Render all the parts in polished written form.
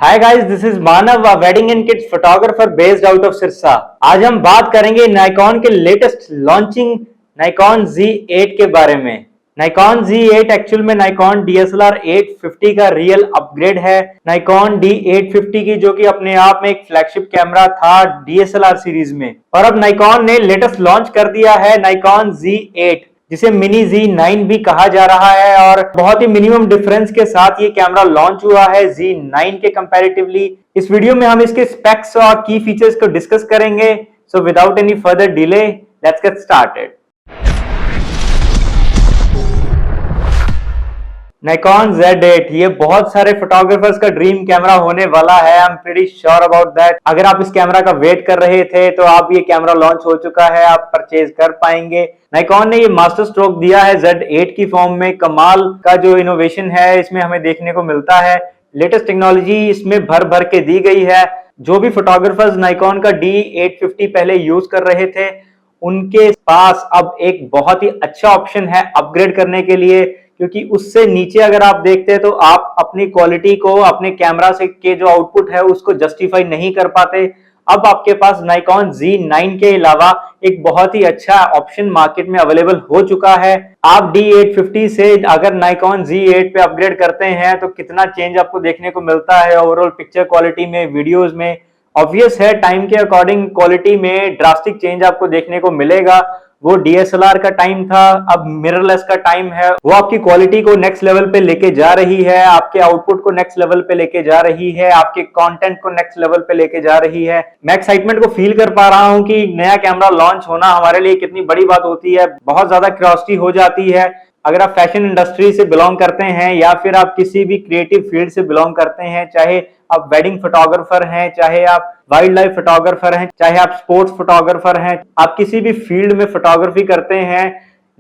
Hi guys, this is Manav, a wedding and kids photographer based out of Sirsa. आज हम बात करेंगे Nikon के लेटेस्ट लॉन्चिंग नाइकॉन Z8 के बारे में। नाइकॉन Z8 एक्चुअल में नाइकॉन DSLR 850 का रियल अपग्रेड है। नाइकॉन D850 की जो कि अपने आप में एक फ्लैगशिप कैमरा था DSLR सीरीज में, और अब नाइकॉन ने लेटेस्ट लॉन्च कर दिया है नाइकॉन Z8, जिसे मिनी Z9 भी कहा जा रहा है। और बहुत ही मिनिमम डिफरेंस के साथ ये कैमरा लॉन्च हुआ है Z9 के कंपैरेटिवली। इस वीडियो में हम इसके स्पेक्स और की फीचर्स को डिस्कस करेंगे। So without any further delay, let's get started. Nikon Z8 ये बहुत सारे फोटोग्राफर्स का ड्रीम कैमरा होने वाला है। I am pretty sure about that. अगर आप इस कैमरा का वेट कर रहे थे तो आप ये कैमरा लॉन्च हो चुका है, आप परचेज कर पाएंगे। नाइकॉन ने ये मास्टर स्ट्रोक दिया है Z8 की फॉर्म में। कमाल का जो इनोवेशन है इसमें हमें देखने को मिलता है। लेटेस्ट टेक्नोलॉजी इसमें भर भर के दी गई है। जो भी फोटोग्राफर्स नाइकॉन का D850 पहले यूज कर रहे थे, उनके पास अब एक बहुत ही अच्छा ऑप्शन है अपग्रेड करने के लिए, क्योंकि उससे नीचे अगर आप देखते हैं तो आप अपनी क्वालिटी को अपने कैमरा से के जो आउटपुट है उसको जस्टिफाई नहीं कर पाते। अब आपके पास नाइकॉन Z9 के अलावा एक बहुत ही अच्छा ऑप्शन मार्केट में अवेलेबल हो चुका है। आप D850 से अगर नाइकॉन Z8 पे अपग्रेड करते हैं तो कितना चेंज आपको देखने को मिलता है ओवरऑल पिक्चर क्वालिटी में, वीडियोस में। ऑब्वियस है टाइम के अकॉर्डिंग क्वालिटी में ड्रास्टिक चेंज आपको देखने को मिलेगा। वो DSLR का टाइम था, अब मिररलेस का टाइम है। वो आपकी क्वालिटी को नेक्स्ट लेवल पे लेके जा रही है, आपके आउटपुट को नेक्स्ट लेवल पे लेके जा रही है, आपके कंटेंट को नेक्स्ट लेवल पे लेके जा रही है। मैं एक्साइटमेंट को फील कर पा रहा हूँ कि नया कैमरा लॉन्च होना हमारे लिए कितनी बड़ी बात होती है। बहुत ज्यादा क्यूरियोसिटी हो जाती है। अगर आप फैशन इंडस्ट्री से बिलोंग करते हैं या फिर आप किसी भी क्रिएटिव फील्ड से बिलोंग करते हैं, चाहे आप वेडिंग फोटोग्राफर हैं, चाहे आप वाइल्ड लाइफ फोटोग्राफर हैं, चाहे आप स्पोर्ट्स फोटोग्राफर हैं, आप किसी भी फील्ड में फोटोग्राफी करते हैं,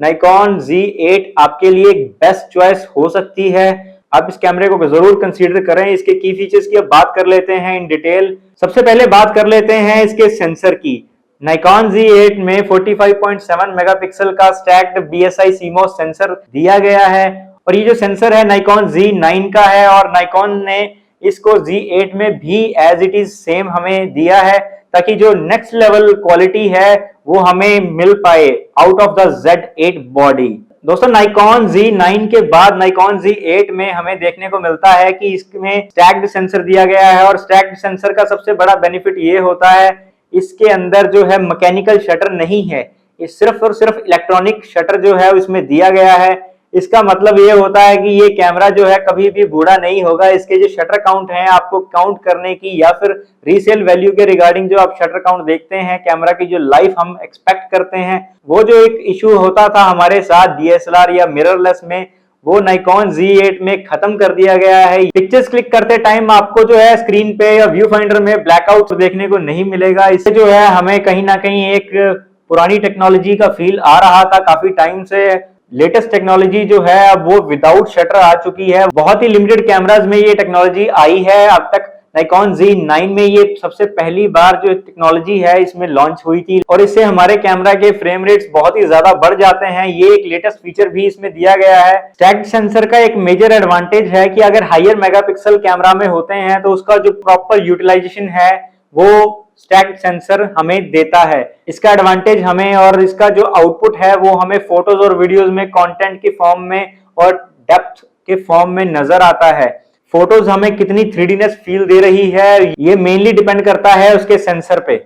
नाइकॉन Z8 आपके लिए एक बेस्ट चॉइस हो सकती है। आप इस कैमरे को जरूर कंसीडर करें। इसके की फीचर्स की अब बात कर लेते हैं इन डिटेल। सबसे पहले बात कर लेते हैं इसके सेंसर की। नाइकॉन Z8 में 45.7 मेगापिक्सल का स्टैक्ड BSI CMOS सेंसर दिया गया है, और ये जो सेंसर है नाइकॉन Z9 का है, और नाइकॉन ने इसको Z8 में भी एज इट इज सेम हमें दिया है, ताकि जो नेक्स्ट लेवल क्वालिटी है वो हमें मिल पाए out of the Z8 body. दोस्तों, नाइकॉन Z9 के बाद नाइकॉन Z8 में हमें देखने को मिलता है कि इसमें स्टैक्ड सेंसर दिया गया है, और स्टैक्ड सेंसर का सबसे बड़ा बेनिफिट ये होता है इसके अंदर जो है मैकेनिकल शटर नहीं है, ये सिर्फ और सिर्फ इलेक्ट्रॉनिक शटर जो है इसमें दिया गया है। इसका मतलब ये होता है कि ये कैमरा जो है कभी भी बूढ़ा नहीं होगा। इसके जो शटर काउंट है आपको काउंट करने की, या फिर रीसेल वैल्यू के रिगार्डिंग जो आप शटर काउंट देखते हैं, कैमरा की जो लाइफ हम एक्सपेक्ट करते हैं, वो जो एक इशू होता था हमारे साथ DSLR या मिररलेस में, वो नाइकॉन Z8 में खत्म कर दिया गया है। पिक्चर्स क्लिक करते टाइम आपको जो है स्क्रीन पे या व्यू फाइंडर में ब्लैकआउट देखने को नहीं मिलेगा। इससे जो है हमें कहीं ना कहीं एक पुरानी टेक्नोलॉजी का फील आ रहा था काफी टाइम से। लेटेस्ट टेक्नोलॉजी जो है अब वो विदाउट शटर आ चुकी है। बहुत ही लिमिटेड कैमराज में ये टेक्नोलॉजी आई है अब तक। नाइकॉन Z9 में ये सबसे पहली बार जो टेक्नोलॉजी है इसमें लॉन्च हुई थी, और इससे हमारे कैमरा के फ्रेम रेट्स बहुत ही ज्यादा बढ़ जाते हैं। ये एक लेटेस्ट फीचर भी इसमें दिया गया है। स्टैक्ड सेंसर का एक मेजर एडवांटेज है कि अगर हायर मेगापिक्सल कैमरा में होते हैं तो उसका जो प्रॉपर यूटिलाइजेशन है वो स्टैक्ड सेंसर हमें देता है। इसका एडवांटेज हमें, और इसका जो आउटपुट है वो हमें फोटोज और वीडियोस में कंटेंट के फॉर्म में और डेप्थ के फॉर्म में नजर आता है। फोटोज हमें कितनी 3Dनेस फील दे रही है ये मेनली डिपेंड करता है उसके सेंसर पे,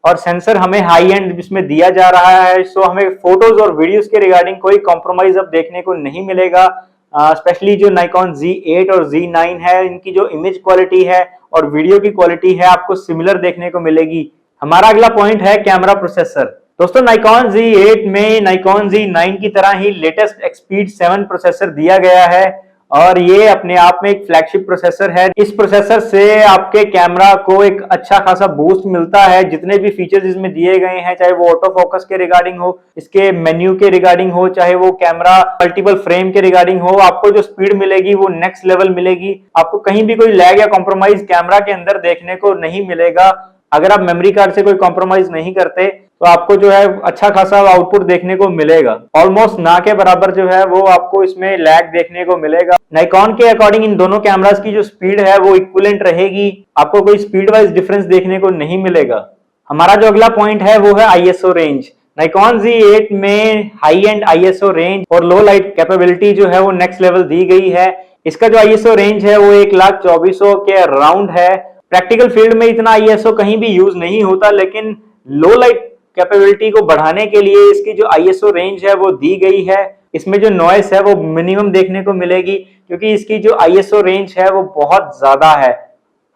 और सेंसर हमें हाई एंड इसमें दिया जा रहा है। सो हमें फोटोज और वीडियोस के रिगार्डिंग कोई कॉम्प्रोमाइज अब देखने को नहीं मिलेगा। स्पेशली जो नाइकॉन Z8 और Z9 है, इनकी जो इमेज क्वालिटी है और वीडियो की क्वालिटी है आपको सिमिलर देखने को मिलेगी। हमारा अगला पॉइंट है कैमरा प्रोसेसर। दोस्तों, नाइकॉन Z8 में नाइकॉन Z9 की तरह ही लेटेस्ट Expeed 7 प्रोसेसर दिया गया है, और ये अपने आप में एक फ्लैगशिप प्रोसेसर है। इस प्रोसेसर से आपके कैमरा को एक अच्छा खासा बूस्ट मिलता है। जितने भी फीचर्स इसमें दिए गए हैं, चाहे वो ऑटो फोकस के रिगार्डिंग हो, इसके मेन्यू के रिगार्डिंग हो, चाहे वो कैमरा मल्टीपल फ्रेम के रिगार्डिंग हो, आपको जो स्पीड मिलेगी वो नेक्स्ट लेवल मिलेगी। आपको कहीं भी कोई लैग या कॉम्प्रोमाइज कैमरा के अंदर देखने को नहीं मिलेगा। अगर आप मेमोरी कार्ड से कोई कॉम्प्रोमाइज नहीं करते तो आपको जो है अच्छा खासा आउटपुट देखने को मिलेगा। ऑलमोस्ट ना के बराबर जो है वो आपको इसमें लैग देखने को मिलेगा। नाइकॉन के अकॉर्डिंग इन दोनों कैमरास की जो स्पीड है वो इक्विवेलेंट रहेगी, आपको कोई स्पीड वाइज डिफरेंस देखने को नहीं मिलेगा। हमारा जो अगला पॉइंट है वो है आईएसओ रेंज। नाइकॉन Z8 में हाई एंड आईएसओ रेंज और लो लाइट कैपेबिलिटी जो है वो नेक्स्ट लेवल दी गई है। इसका जो आईएसओ रेंज है वो 1,24,000 के अराउंड है। प्रैक्टिकल फील्ड में इतना आईएसओ कहीं भी यूज नहीं होता, लेकिन लो लाइट कैपेबिलिटी को बढ़ाने के लिए इसकी जो आईएसओ रेंज है वो दी गई है। इसमें जो नॉइस है वो मिनिमम देखने को मिलेगी, क्योंकि इसकी जो आईएसओ रेंज है वो बहुत ज्यादा है।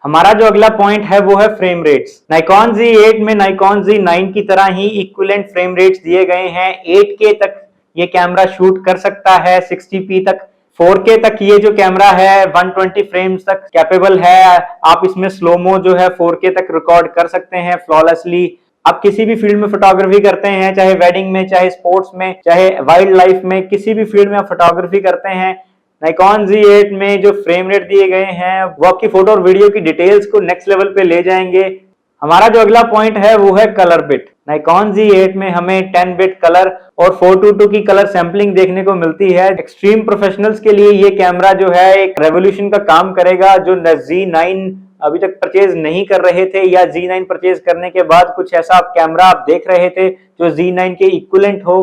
हमारा जो अगला पॉइंट है वो है फ्रेम रेट्स। नाइकॉन Z8 में नाइकॉन Z9 की तरह ही इक्विवेलेंट फ्रेम रेट्स दिए गए हैं। 8K तक ये कैमरा शूट कर सकता है, 60p तक, 4K तक ये जो कैमरा है 120 फ्रेम्स तक कैपेबल है। आप इसमें स्लोमो जो है 4K तक रिकॉर्ड कर सकते हैं फ्लॉलेसली। आप किसी भी फील्ड में फोटोग्राफी करते हैं, चाहे वेडिंग में, चाहे स्पोर्ट्स में, चाहे वाइल्ड लाइफ में, किसी भी फील्ड में आप फोटोग्राफी करते हैं, नाइकॉन Z8 में जो फ्रेम रेट दिए गए हैं वो आपकी फोटो और वीडियो की डिटेल्स को नेक्स्ट लेवल पे ले जाएंगे। हमारा जो अगला पॉइंट है वो है कलर बिट। नाइकॉन Z8 में हमें 10 बिट कलर और 422 की कलर सैंपलिंग देखने को मिलती है। एक्सट्रीम प्रोफेशनल्स के लिए ये कैमरा जो है एक रेवोल्यूशन का काम करेगा। जो Z9 अभी तक परचेज नहीं कर रहे थे या Z9 परचेज करने के बाद कुछ ऐसा कैमरा आप देख रहे थे जो Z9 के इक्विवेलेंट हो,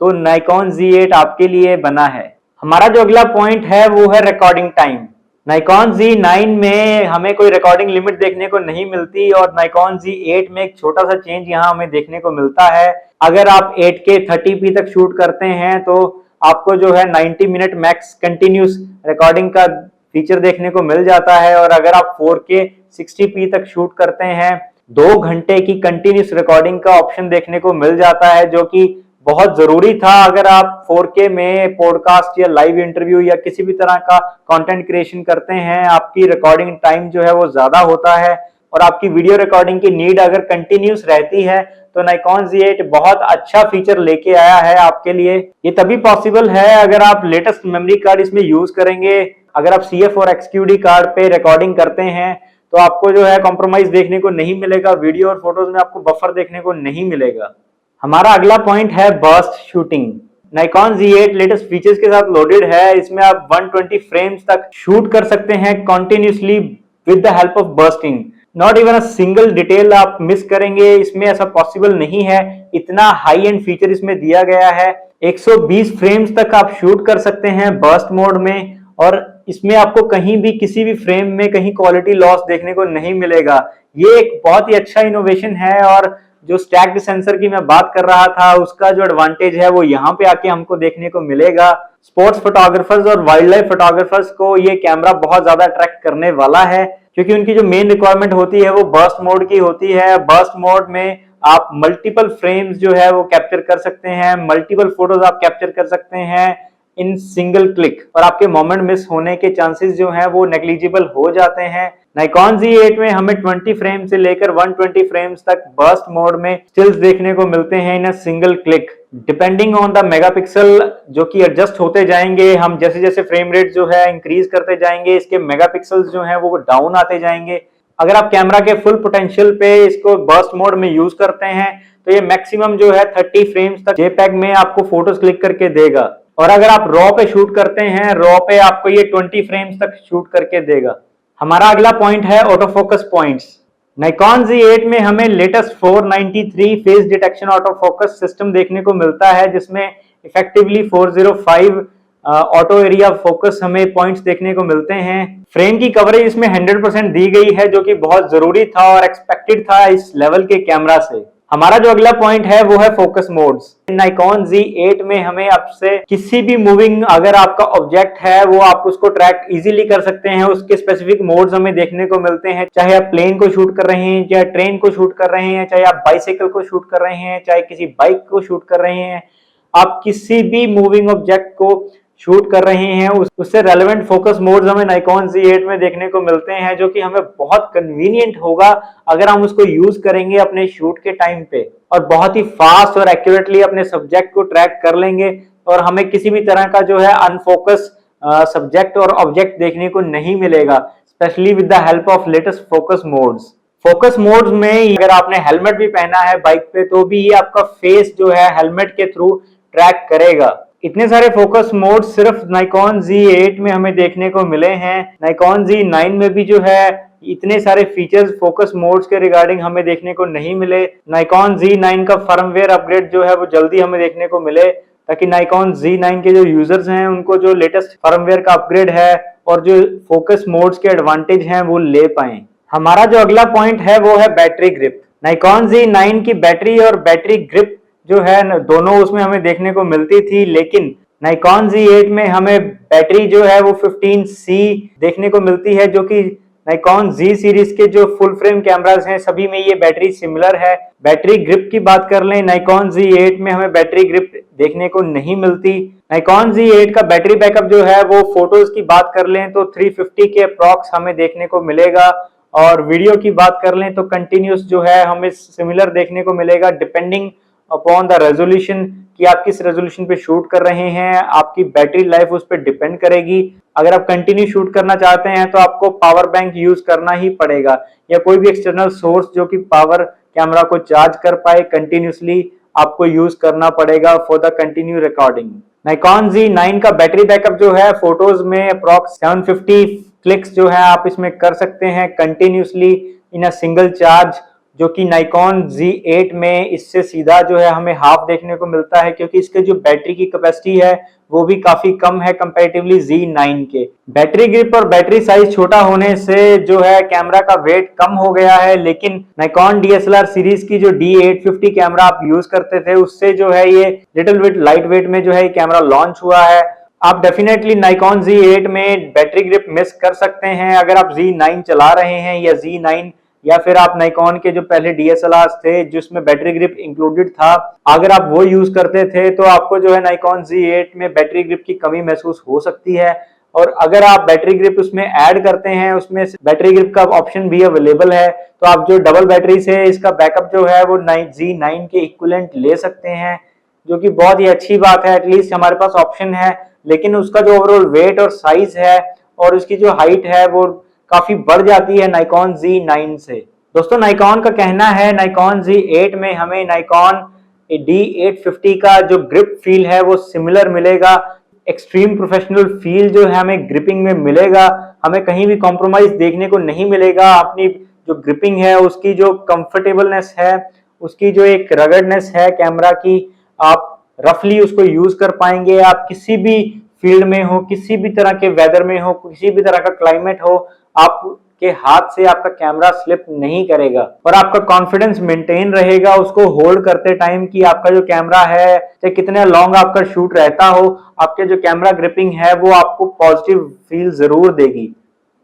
तो नाइकॉन Z8 आपके लिए बना है। हमारा जो अगला पॉइंट है वो है रिकॉर्डिंग टाइम। नाइकॉन Z9 में हमें कोई रिकॉर्डिंग लिमिट देखने को नहीं मिलती और नाइकॉन Z8 में एक छोटा सा चेंज यहाँ हमें देखने को मिलता है। अगर आप 8K 30p तक शूट करते हैं तो आपको जो है 90 मिनट मैक्स कंटिन्यूस रिकॉर्डिंग का फीचर देखने को मिल जाता है, और अगर आप 4K 60p तक शूट करते हैं 2 घंटे की कंटिन्यूस रिकॉर्डिंग का ऑप्शन देखने को मिल जाता है, जो कि बहुत जरूरी था। अगर आप 4K में पॉडकास्ट या लाइव इंटरव्यू या किसी भी तरह का कंटेंट क्रिएशन करते हैं, आपकी रिकॉर्डिंग टाइम जो है वो ज्यादा होता है, और आपकी वीडियो रिकॉर्डिंग की नीड अगर कंटिन्यूस रहती है तो नाइकॉन Z8 बहुत अच्छा फीचर लेके आया है आपके लिए। ये तभी पॉसिबल है अगर आप लेटेस्ट मेमोरी कार्ड इसमें यूज करेंगे। अगर आप CF और XQD कार्ड पे रिकॉर्डिंग करते हैं तो आपको जो है कॉम्प्रोमाइज देखने को नहीं मिलेगा, वीडियो और फोटोज में आपको बफर देखने को नहीं मिलेगा। हमारा अगला पॉइंट है burst shooting. Nikon Z8 latest features के साथ लोडेड है। इसमें आप 120 फ्रेम्स तक शूट कर सकते हैं continuously with the help of bursting. Not even a single detail आप मिस करेंगे, इसमें ऐसा पॉसिबल नहीं है। इतना हाई एंड फीचर इसमें दिया गया है। 120 फ्रेम्स तक आप शूट कर सकते हैं बर्स्ट मोड में, और इसमें आपको कहीं भी किसी भी फ्रेम में कहीं क्वालिटी लॉस देखने को नहीं मिलेगा। ये एक बहुत ही अच्छा इनोवेशन है, और जो स्टैक्ड सेंसर की मैं बात कर रहा था उसका जो एडवांटेज है वो यहाँ पे आके हमको देखने को मिलेगा। स्पोर्ट्स फोटोग्राफर्स और वाइल्ड लाइफ फोटोग्राफर्स को ये कैमरा बहुत ज्यादा अट्रैक्ट करने वाला है, क्योंकि उनकी जो मेन रिक्वायरमेंट होती है वो बर्स्ट मोड की होती है। बर्स्ट मोड में आप मल्टीपल फ्रेम्स जो है वो कैप्चर कर सकते हैं, मल्टीपल फोटोज आप कैप्चर कर सकते हैं इन सिंगल क्लिक, और आपके मोमेंट मिस होने के चांसेस जो हैं वो नेग्लिजिबल हो जाते हैं। नाइकॉन Z8 में हमें 20 फ्रेम से लेकर 120 फ्रेम्स तक बर्स्ट मोड में स्टिल्स देखने को मिलते हैं in a single click, depending on the megapixel, जो कि एडजस्ट होते जाएंगे। हम जैसे जैसे फ्रेम रेट जो है इंक्रीज करते जाएंगे, इसके मेगापिक्सल्स जो हैं वो डाउन आते जाएंगे। अगर आप कैमरा के फुल पोटेंशियल पे इसको बर्स्ट मोड में यूज करते हैं तो ये मैक्सिमम जो है 30 फ्रेम्स तक JPEG में आपको फोटोज क्लिक करके देगा, और अगर आप रॉ पे शूट करते हैं, रॉ पे आपको ये 20 फ्रेम्स तक शूट करके देगा। हमारा अगला पॉइंट है auto focus points. Nikon Z8 में हमें latest 493 face detection auto focus system देखने को मिलता है, जिसमें इफेक्टिवली 405 ऑटो एरिया फोकस हमें पॉइंट्स देखने को मिलते हैं। फ्रेम की कवरेज इसमें 100% दी गई है, जो कि बहुत जरूरी था और एक्सपेक्टेड था इस लेवल के कैमरा से। हमारा जो अगला पॉइंट है वो है फोकस मोड्स। नाइकॉन Z8 में हमें आपसे किसी भी मूविंग अगर आपका ऑब्जेक्ट है वो आप उसको ट्रैक इजीली कर सकते हैं। उसके स्पेसिफिक मोड्स हमें देखने को मिलते हैं, चाहे आप प्लेन को शूट कर रहे हैं, चाहे ट्रेन को शूट कर रहे हैं, चाहे आप बाइसाइकिल को शूट कर रहे हैं, चाहे किसी बाइक को शूट कर रहे हैं, आप किसी भी मूविंग ऑब्जेक्ट को शूट कर रहे हैं उससे रेलेवेंट फोकस मोड्स हमें नाइकॉन Z8 में देखने को मिलते हैं, जो कि हमें बहुत कन्वीनियंट होगा अगर हम उसको यूज करेंगे अपने शूट के टाइम पे, और बहुत ही फास्ट और एक्यूरेटली अपने सब्जेक्ट को ट्रैक कर लेंगे, और हमें किसी भी तरह का जो है अनफोकस सब्जेक्ट और ऑब्जेक्ट देखने को नहीं मिलेगा, specially with the help of latest focus modes. Focus mode में अगर आपने हेलमेट भी पहना है बाइक पे तो भी ये आपका फेस जो है हेलमेट के थ्रू ट्रैक करेगा। इतने सारे फोकस मोड सिर्फ Nikon Z8 में हमें देखने को मिले हैं। Nikon Z9 में भी जो है इतने सारे फीचर्स फोकस मोड्स के रिगार्डिंग हमें देखने को नहीं मिले। Nikon Z9 का फर्मवेयर अपग्रेड जो है वो जल्दी हमें देखने को मिले, ताकि Nikon Z9 के जो यूजर्स हैं उनको जो लेटेस्ट फर्मवेयर का अपग्रेड है और जो फोकस मोड्स के एडवांटेज हैं वो ले पाए। हमारा जो अगला पॉइंट है वो है बैटरी ग्रिप। Nikon Z9 की बैटरी और बैटरी ग्रिप जो है दोनों उसमें हमें देखने को मिलती थी, लेकिन Nikon Z8 में हमें बैटरी जो है वो 15C देखने को मिलती है, जो कि Nikon Z सीरीज के जो फुल फ्रेम कैमरास हैं सभी में ये बैटरी सिमिलर है। बैटरी ग्रिप की बात कर लें, Nikon Z8 में हमें बैटरी ग्रिप देखने को नहीं मिलती। Nikon Z8 का बैटरी बैकअप जो है वो फोटोज की बात कर लें तो 350 के अप्रॉक्स हमें देखने को मिलेगा, और वीडियो की बात कर लें तो कंटिन्यूस जो है हमें सिमिलर देखने को मिलेगा, डिपेंडिंग अपॉन द रेजोल्यूशन कि आप किस रेजोल्यूशन पे शूट कर रहे हैं, आपकी बैटरी लाइफ उस पर डिपेंड करेगी। अगर आप कंटिन्यू शूट करना चाहते हैं तो आपको पावर बैंक यूज करना ही पड़ेगा, या कोई भी एक्सटर्नल सोर्स जो कि पावर कैमरा को चार्ज कर पाए कंटिन्यूसली आपको यूज करना पड़ेगा for the continue recording. Nikon Z9 का बैटरी बैकअप जो है फोटोज में अप्रॉक्स 750 क्लिक्स जो है आप इसमें कर सकते हैं continuously in a single charge, जो कि Nikon Z8 में इससे सीधा जो है हमें हाफ देखने को मिलता है, क्योंकि इसके जो बैटरी की कैपेसिटी है वो भी काफी कम है कंपैरेटिवली Z9 के। बैटरी ग्रिप और बैटरी साइज छोटा होने से जो है कैमरा का वेट कम हो गया है, लेकिन Nikon DSLR सीरीज की जो D850 कैमरा आप यूज करते थे उससे जो है ये लिटिल बिट लाइट वेट में जो है कैमरा लॉन्च हुआ है। आप डेफिनेटली Nikon Z8 में बैटरी ग्रिप मिस कर सकते हैं अगर आप Z9 चला रहे हैं, या Z9 या फिर आप Nikon के जो पहले DSLR थे जिसमें बैटरी ग्रिप इंक्लूडेड था, अगर आप वो यूज करते थे तो आपको जो है Nikon Z8 में बैटरी ग्रिप की कमी महसूस हो सकती है। और अगर आप बैटरी ग्रिप उसमें ऐड करते हैं, उसमें बैटरी ग्रिप का ऑप्शन भी अवेलेबल है, तो आप जो डबल बैटरी से इसका बैकअप जो है वो Z9 के इक्विवेलेंट ले सकते हैं, जो कि बहुत ही अच्छी बात है। एटलीस्ट हमारे पास ऑप्शन है, लेकिन उसका जो ओवरऑल वेट और साइज है और उसकी जो हाइट है वो काफी बढ़ जाती है Nikon Z9 से। दोस्तों Nikon का कहना है Nikon Z8 में हमें Nikon D850 का जो ग्रिप फील है वो सिमिलर मिलेगा। एक्सट्रीम प्रोफेशनल फील जो है हमें ग्रिपिंग में मिलेगा, हमें कहीं भी कॉम्प्रोमाइज देखने को नहीं मिलेगा। अपनी जो ग्रिपिंग है उसकी जो कंफर्टेबलनेस है, उसकी जो एक रगड़नेस है कैमरा की, आप रफली उसको यूज कर पाएंगे। आप किसी भी फील्ड में हो, किसी भी तरह के वेदर में हो, किसी भी तरह का क्लाइमेट हो, आपके हाथ से आपका कैमरा स्लिप नहीं करेगा और आपका कॉन्फिडेंस मेंटेन रहेगा उसको होल्ड करते टाइम कि आपका जो कैमरा है चाहे कितने लॉन्ग आपका शूट रहता हो, आपके जो कैमरा ग्रिपिंग है वो आपको पॉजिटिव फील जरूर देगी।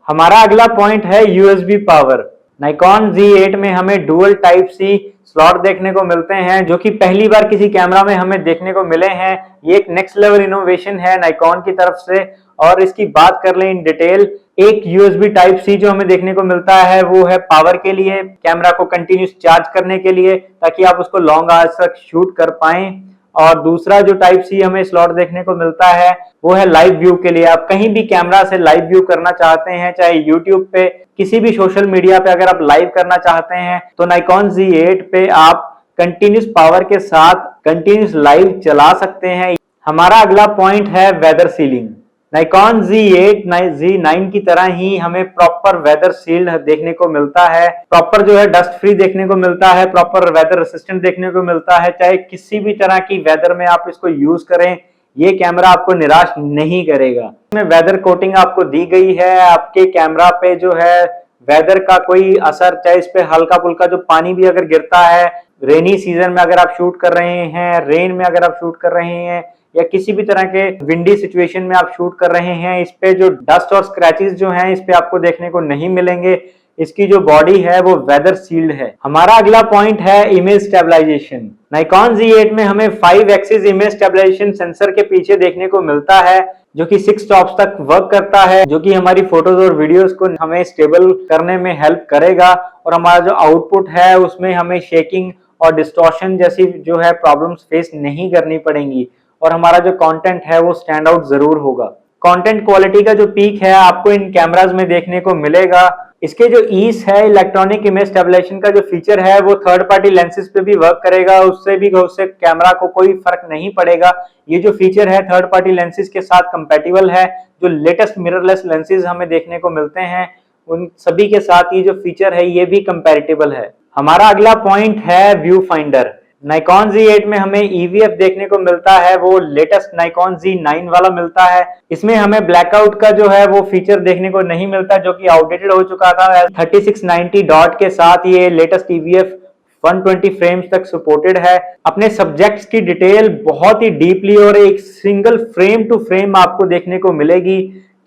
हमारा अगला पॉइंट है यूएसबी पावर। Nikon Z8 में हमें डुअल टाइप सी स्लॉट देखने को मिलते हैं, जो कि पहली बार किसी कैमरा में हमें देखने को मिले हैं। ये एक नेक्स्ट लेवल इनोवेशन है Nikon की तरफ से। और इसकी बात कर लें इन डिटेल, एक USB टाइप सी जो हमें देखने को मिलता है वो है पावर के लिए, कैमरा को कंटिन्यूस चार्ज करने के लिए ताकि आप उसको लॉन्ग आवर्स तक शूट कर पाएं। और दूसरा जो टाइप सी हमें स्लॉट देखने को मिलता है वो है लाइव व्यू के लिए। आप कहीं भी कैमरा से लाइव व्यू करना चाहते हैं, चाहे यूट्यूब पे, किसी भी सोशल मीडिया पे अगर आप लाइव करना चाहते हैं तो Nikon Z8 पे आप कंटिन्यूस पावर के साथ कंटिन्यूस लाइव चला सकते हैं। हमारा अगला पॉइंट है weather ceiling. Nikon Z8 Z9 की तरह ही हमें प्रॉपर वेदर सील्ड देखने को मिलता है, प्रॉपर जो है डस्ट फ्री देखने को मिलता है, प्रॉपर वेदर रेसिस्टेंट देखने को मिलता है। चाहे किसी भी तरह की वेदर में आप इसको यूज करें, ये कैमरा आपको निराश नहीं करेगा। इसमें वेदर कोटिंग आपको दी गई है, आपके कैमरा पे जो है वेदर का कोई असर, चाहे इस पे हल्का फुल्का जो पानी भी अगर गिरता है, रेनी सीजन में अगर आप शूट कर रहे हैं, रेन में अगर आप शूट कर रहे हैं, या किसी भी तरह के विंडी सिचुएशन में आप शूट कर रहे हैं, इस पे जो डस्ट और स्क्रैचेस जो हैं इस पे आपको देखने को नहीं मिलेंगे। इसकी जो बॉडी है वो वेदर सील्ड है। हमारा अगला पॉइंट है इमेज स्टेबलाइजेशन। Nikon Z8 में हमें 5 एक्सिस इमेज स्टेबलाइजेशन सेंसर के पीछे देखने को मिलता है, जो कि 6 स्टॉप्स तक वर्क करता है, जो कि हमारी फोटोज और वीडियोस को हमें स्टेबल करने में हेल्प करेगा। और हमारा जो आउटपुट है उसमें हमें शेकिंग और डिस्टॉर्शन जैसी जो है प्रॉब्लम्स फेस नहीं करनी पड़ेंगी, और हमारा जो कंटेंट है वो स्टैंड आउट जरूर होगा। कंटेंट क्वालिटी का जो पीक है आपको इन कैमराज में देखने को मिलेगा। इसके जो ईस है इलेक्ट्रॉनिक इमेज स्टेबलाइजेशन का जो फीचर है वो थर्ड पार्टी लेंसेज पे भी वर्क करेगा, उससे कैमरा को कोई फर्क नहीं पड़ेगा। ये जो फीचर है थर्ड पार्टी लेंसेज के साथ कंपैटिबल है। जो लेटेस्ट मिररलेस लेंसेज हमें देखने को मिलते हैं उन सभी के साथ ये जो फीचर है ये भी कंपैटिबल है। हमारा अगला पॉइंट है व्यू फाइंडर। Nikon Z8 में हमें EVF देखने को मिलता है, वो लेटेस्ट Nikon Z9 वाला मिलता है। इसमें हमें ब्लैकआउट का जो है वो फीचर देखने को नहीं मिलता जो कि आउटडेटेड हो चुका था। 3690 डॉट के साथ ये लेटेस्ट EVF 120 फ्रेम्स तक सपोर्टेड है। अपने सब्जेक्ट्स की डिटेल बहुत ही डीपली और एक सिंगल फ्रेम टू फ्रेम आपको देखने को मिलेगी,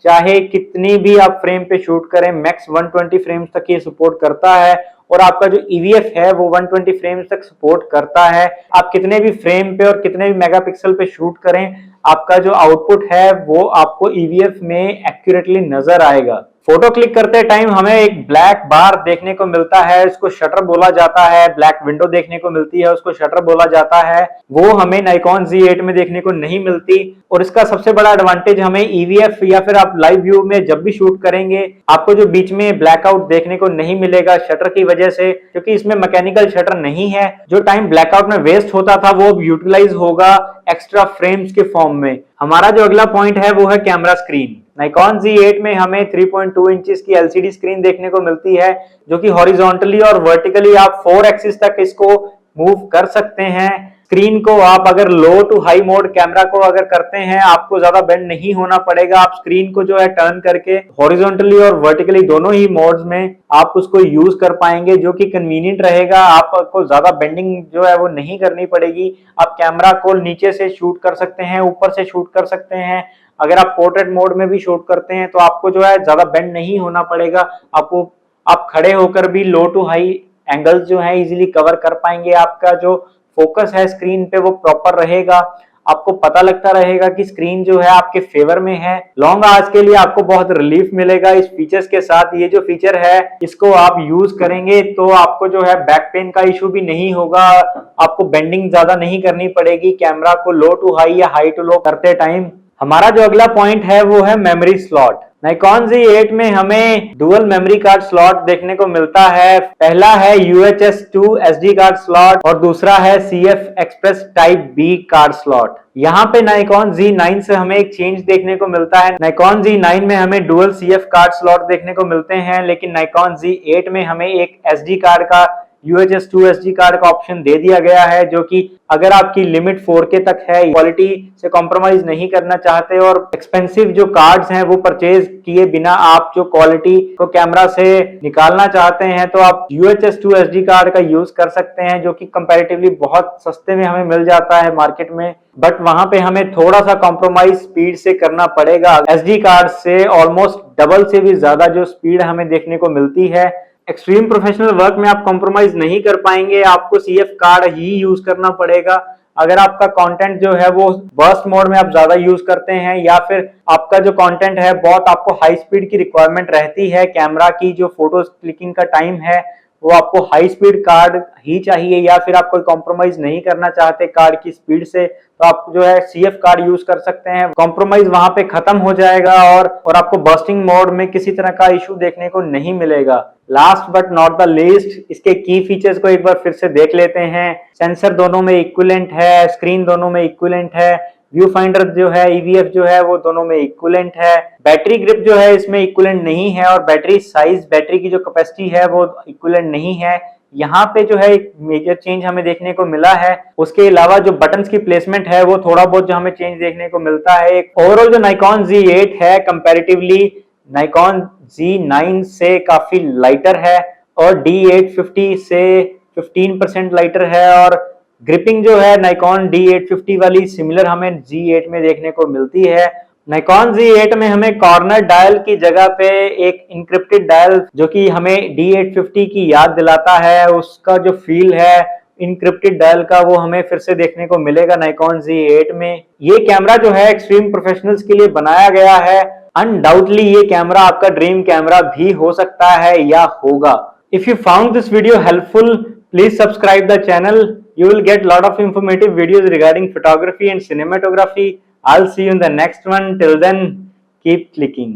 चाहे कितनी भी आप फ्रेम पे शूट करें, मैक्स 120 फ्रेम्स तक ये सपोर्ट करता है। और आपका जो EVF है वो 120 फ्रेम्स तक सपोर्ट करता है। आप कितने भी फ्रेम पे और कितने भी मेगापिक्सल पे शूट करें, आपका जो आउटपुट है वो आपको EVF में एक्यूरेटली नजर आएगा। फोटो क्लिक करते टाइम हमें एक ब्लैक बार देखने को मिलता है, इसको शटर बोला जाता है। ब्लैक विंडो देखने को मिलती है, उसको शटर बोला जाता है। वो हमें Nikon Z8 में देखने को नहीं मिलती। और इसका सबसे बड़ा एडवांटेज हमें EVF या फिर आप लाइव व्यू में जब भी शूट करेंगे आपको जो बीच में ब्लैकआउट देखने को नहीं मिलेगा शटर की वजह से, क्योंकि इसमें मैकेनिकल शटर नहीं है। जो टाइम ब्लैकआउट में वेस्ट होता था वो अब यूटिलाइज होगा एक्स्ट्रा फ्रेम्स के फॉर्म में। हमारा जो अगला पॉइंट है वो है कैमरा स्क्रीन। Nikon Z8 में हमें 3.2 इंचेस की LCD स्क्रीन देखने को मिलती है, जो कि हॉरिजॉन्टली और वर्टिकली आप 4 एक्सिस तक इसको मूव कर सकते हैं। स्क्रीन को आप अगर लो टू हाई मोड कैमरा को अगर करते हैं आपको ज्यादा बेंड नहीं होना पड़ेगा। आप स्क्रीन को जो है टर्न करके हॉरिजॉन्टली और वर्टिकली दोनों ही मोड्स में आप उसको यूज कर पाएंगे, जो कि कन्वीनियंट रहेगा। आपको ज्यादा बेंडिंग जो है वो नहीं करनी पड़ेगी। आप कैमरा को नीचे से शूट कर सकते हैं, ऊपर से शूट कर सकते हैं। अगर आप पोर्ट्रेट मोड में भी शूट करते हैं तो आपको जो है ज्यादा बेंड नहीं होना पड़ेगा। आप खड़े होकर भी लो टू हाई एंगल्स जो है इजीली कवर कर पाएंगे। आपका जो फोकस है स्क्रीन पे वो प्रॉपर रहेगा। आपको पता लगता रहेगा कि स्क्रीन जो है आपके फेवर में है। लॉन्ग आवर्स के लिए आपको बहुत रिलीफ मिलेगा इस फीचर्स के साथ। ये जो फीचर है इसको आप यूज करेंगे तो आपको जो है बैक पेन का इशू भी नहीं होगा। आपको बेंडिंग ज्यादा नहीं करनी पड़ेगी कैमरा को लो टू हाई या हाई टू लो करते टाइम। हमारा जो अगला पॉइंट है वो है मेमोरी स्लॉट। Nikon Z8 में हमें डुअल मेमोरी कार्ड स्लॉट देखने को मिलता है। पहला है UHS 2 SD कार्ड स्लॉट और दूसरा है CF Express Type B card slot. यहाँ पे Nikon Z9 से हमें एक चेंज देखने को मिलता है। Nikon Z9 में हमें डुअल CF कार्ड स्लॉट देखने को मिलते हैं, लेकिन Nikon Z8 में हमें एक SD कार्ड का UHS 2 SD कार्ड का ऑप्शन दे दिया गया है, जो कि अगर आपकी लिमिट 4K तक है, क्वालिटी से कॉम्प्रोमाइज नहीं करना चाहते और एक्सपेंसिव जो कार्ड्स हैं वो परचेज किए बिना आप जो क्वालिटी को कैमरा से निकालना चाहते हैं तो आप UHS 2 SD कार्ड का यूज कर सकते हैं, जो कि कंपैरेटिवली बहुत सस्ते में हमें मिल जाता है मार्केट में। बट वहां पे हमें थोड़ा सा कॉम्प्रोमाइज स्पीड से करना पड़ेगा। SD कार्ड से ऑलमोस्ट डबल से भी ज्यादा जो स्पीड हमें देखने को मिलती है। एक्सट्रीम प्रोफेशनल वर्क में आप कॉम्प्रोमाइज नहीं कर पाएंगे, आपको CF कार्ड ही यूज करना पड़ेगा। अगर आपका कंटेंट जो है वो बर्स्ट मोड में आप ज्यादा यूज करते हैं या फिर आपका जो कंटेंट है बहुत आपको हाई स्पीड की रिक्वायरमेंट रहती है, कैमरा की जो फोटो क्लिकिंग का टाइम है वो आपको हाई स्पीड कार्ड ही चाहिए या फिर आप कोई कॉम्प्रोमाइज नहीं करना चाहते कार्ड की स्पीड से, तो आप जो है CF कार्ड यूज कर सकते हैं। कॉम्प्रोमाइज वहां पे खत्म हो जाएगा और आपको बर्स्टिंग मोड में किसी तरह का इशू देखने को नहीं मिलेगा। Last but not the least, इसके की फीचर्स को एक बार फिर से देख लेते हैं। सेंसर दोनों में इक्विवेलेंट है, स्क्रीन दोनों में इक्विवेलेंट है, व्यू फाइंडर जो है EVF जो है वो दोनों में इक्विवेलेंट है। बैटरी ग्रिप जो है इसमें इक्विवेलेंट नहीं है और बैटरी साइज, बैटरी की जो कैपेसिटी है वो इक्विवेलेंट नहीं है। यहाँ पे जो है एक मेजर चेंज हमें देखने को मिला है। उसके अलावा जो बटन्स की प्लेसमेंट है वो थोड़ा बहुत जो हमें चेंज देखने को मिलता है। एक ओवरऑल जो Nikon Z8 है कंपैरेटिवली Nikon Z9 से काफी लाइटर है और D850 से 15% लाइटर है और ग्रिपिंग जो है Nikon D850 वाली सिमिलर हमें Z8 में देखने को मिलती है। Nikon Z8 में हमें कॉर्नर डायल की जगह पे एक इंक्रिप्टेड डायल जो कि हमें D850 की याद दिलाता है, उसका जो फील है इंक्रिप्टेड डायल का वो हमें फिर से देखने को मिलेगा Nikon Z8 में। ये कैमरा जो है एक्सट्रीम प्रोफेशनल्स के लिए बनाया गया है। अनडाउटली ये कैमरा आपका ड्रीम कैमरा भी हो सकता है या होगा। If you found this video helpful, please subscribe the channel. You will get lot of informative videos regarding photography and cinematography. I'll see you in the next one. Till then, keep clicking.